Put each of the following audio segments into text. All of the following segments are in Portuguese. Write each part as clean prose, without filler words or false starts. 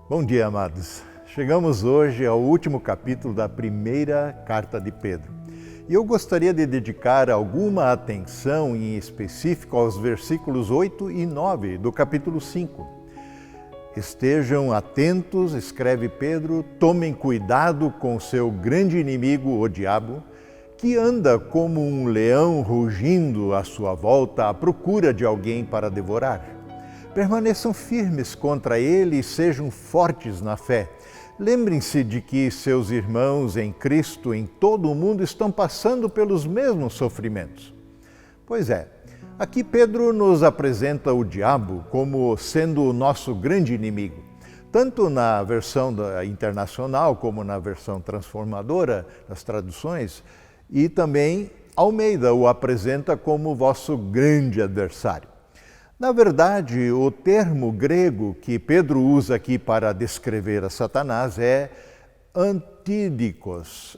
Bom dia, amados. Chegamos hoje ao último capítulo da primeira carta de Pedro. E eu gostaria de dedicar alguma atenção em específico aos versículos 8 e 9 do capítulo 5. Estejam atentos, escreve Pedro, tomem cuidado com seu grande inimigo, o diabo, que anda como um leão rugindo à sua volta à procura de alguém para devorar. Permaneçam firmes contra ele e sejam fortes na fé. Lembrem-se de que seus irmãos em Cristo em todo o mundo estão passando pelos mesmos sofrimentos. Pois é, aqui Pedro nos apresenta o diabo como sendo o nosso grande inimigo. Tanto na versão internacional como na versão transformadora, das traduções, e também Almeida o apresenta como vosso grande adversário. Na verdade, o termo grego que Pedro usa aqui para descrever a Satanás é antídicos.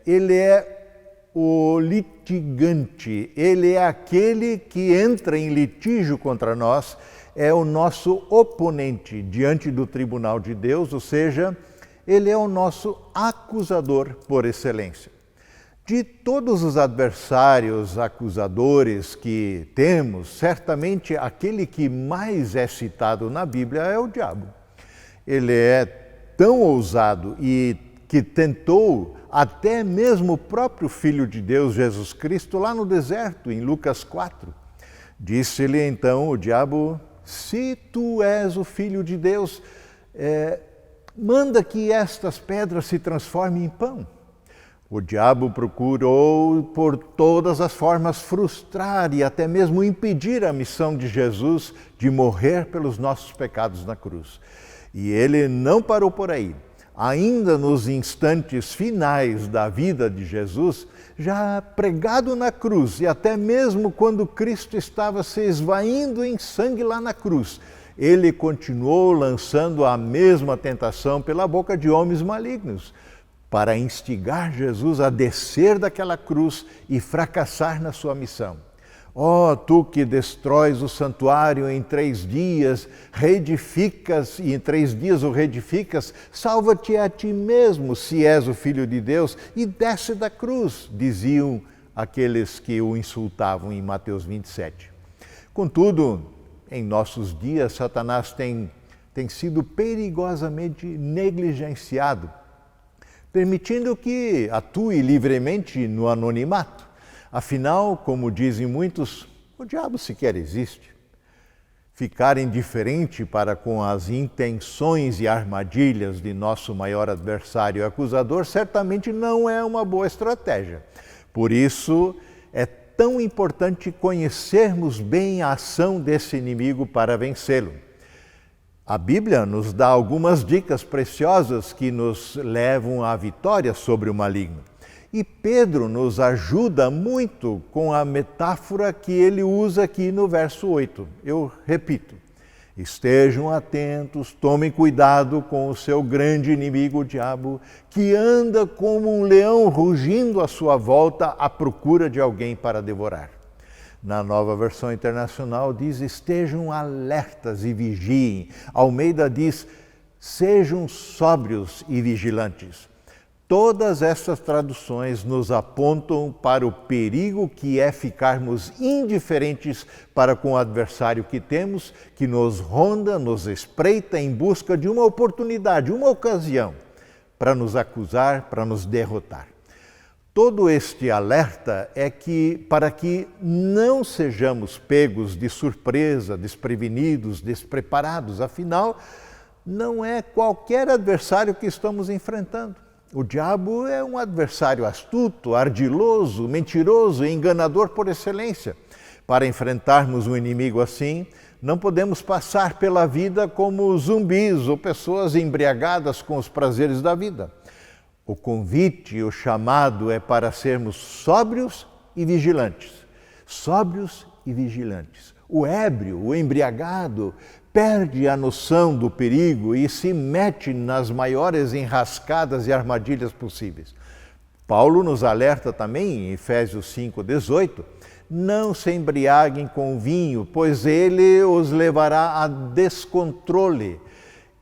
Ele é o litigante, ele é aquele que entra em litígio contra nós, é o nosso oponente diante do tribunal de Deus, ou seja, ele é o nosso acusador por excelência. De todos os adversários acusadores que temos, certamente aquele que mais é citado na Bíblia é o diabo. Ele é tão ousado e que tentou até mesmo o próprio Filho de Deus, Jesus Cristo, lá no deserto, em Lucas 4. Disse-lhe então o diabo: se tu és o Filho de Deus, manda que estas pedras se transformem em pão. O diabo procurou por todas as formas frustrar e até mesmo impedir a missão de Jesus de morrer pelos nossos pecados na cruz. E ele não parou por aí. Ainda nos instantes finais da vida de Jesus, já pregado na cruz, e até mesmo quando Cristo estava se esvaindo em sangue lá na cruz, ele continuou lançando a mesma tentação pela boca de homens malignos, para instigar Jesus a descer daquela cruz e fracassar na sua missão. Ó, tu que destróis o santuário em 3 dias, reedificas e em 3 dias o reedificas, salva-te a ti mesmo, se és o Filho de Deus, e desce da cruz, diziam aqueles que o insultavam em Mateus 27. Contudo, em nossos dias, Satanás tem sido perigosamente negligenciado, permitindo que atue livremente no anonimato. Afinal, como dizem muitos, o diabo sequer existe. Ficar indiferente para com as intenções e armadilhas de nosso maior adversário e acusador certamente não é uma boa estratégia. Por isso, é tão importante conhecermos bem a ação desse inimigo para vencê-lo. A Bíblia nos dá algumas dicas preciosas que nos levam à vitória sobre o maligno. E Pedro nos ajuda muito com a metáfora que ele usa aqui no verso 8. Eu repito: estejam atentos, tomem cuidado com o seu grande inimigo, o diabo, que anda como um leão rugindo à sua volta à procura de alguém para devorar. Na nova versão internacional diz: estejam alertas e vigiem. Almeida diz: sejam sóbrios e vigilantes. Todas essas traduções nos apontam para o perigo que é ficarmos indiferentes para com o adversário que temos, que nos ronda, nos espreita em busca de uma oportunidade, uma ocasião para nos acusar, para nos derrotar. Todo este alerta é para que não sejamos pegos de surpresa, desprevenidos, despreparados. Afinal, não é qualquer adversário que estamos enfrentando. O diabo é um adversário astuto, ardiloso, mentiroso e enganador por excelência. Para enfrentarmos um inimigo assim, não podemos passar pela vida como zumbis ou pessoas embriagadas com os prazeres da vida. O convite, o chamado é para sermos sóbrios e vigilantes. Sóbrios e vigilantes. O ébrio, o embriagado, perde a noção do perigo e se mete nas maiores enrascadas e armadilhas possíveis. Paulo nos alerta também em Efésios 5:18, não se embriaguem com vinho, pois ele os levará a descontrole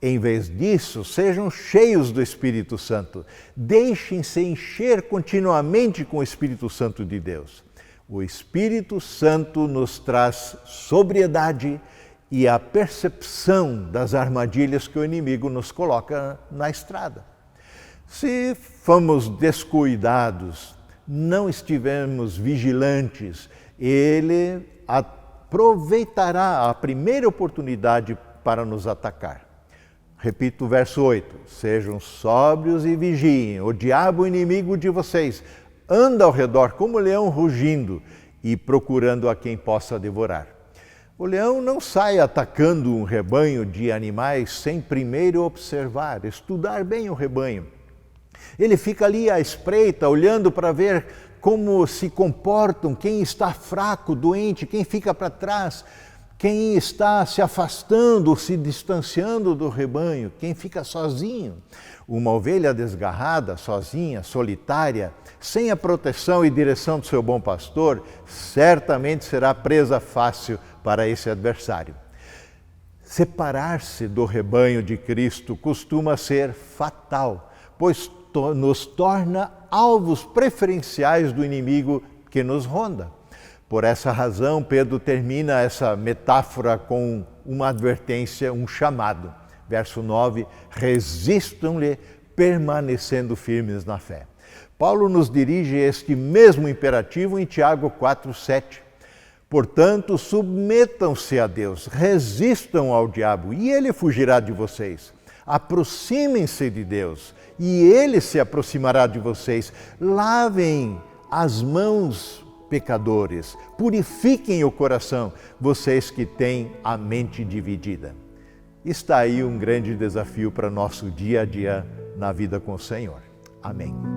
Em vez disso, sejam cheios do Espírito Santo. Deixem-se encher continuamente com o Espírito Santo de Deus. O Espírito Santo nos traz sobriedade e a percepção das armadilhas que o inimigo nos coloca na estrada. Se fomos descuidados, não estivermos vigilantes, ele aproveitará a primeira oportunidade para nos atacar. Repito o verso 8, sejam sóbrios e vigiem, o diabo, o inimigo de vocês, anda ao redor como leão rugindo e procurando a quem possa devorar. O leão não sai atacando um rebanho de animais sem primeiro observar, estudar bem o rebanho. Ele fica ali à espreita, olhando para ver como se comportam, quem está fraco, doente, quem fica para trás, quem está se afastando, se distanciando do rebanho, quem fica sozinho. Uma ovelha desgarrada, sozinha, solitária, sem a proteção e direção do seu bom pastor, certamente será presa fácil para esse adversário. Separar-se do rebanho de Cristo costuma ser fatal, pois nos torna alvos preferenciais do inimigo que nos ronda. Por essa razão, Pedro termina essa metáfora com uma advertência, um chamado. Verso 9, resistam-lhe, permanecendo firmes na fé. Paulo nos dirige este mesmo imperativo em Tiago 4:7. Portanto, submetam-se a Deus, resistam ao diabo e ele fugirá de vocês. Aproximem-se de Deus e ele se aproximará de vocês. Lavem as mãos, pecadores, purifiquem o coração, vocês que têm a mente dividida. Está aí um grande desafio para nosso dia a dia na vida com o Senhor. Amém.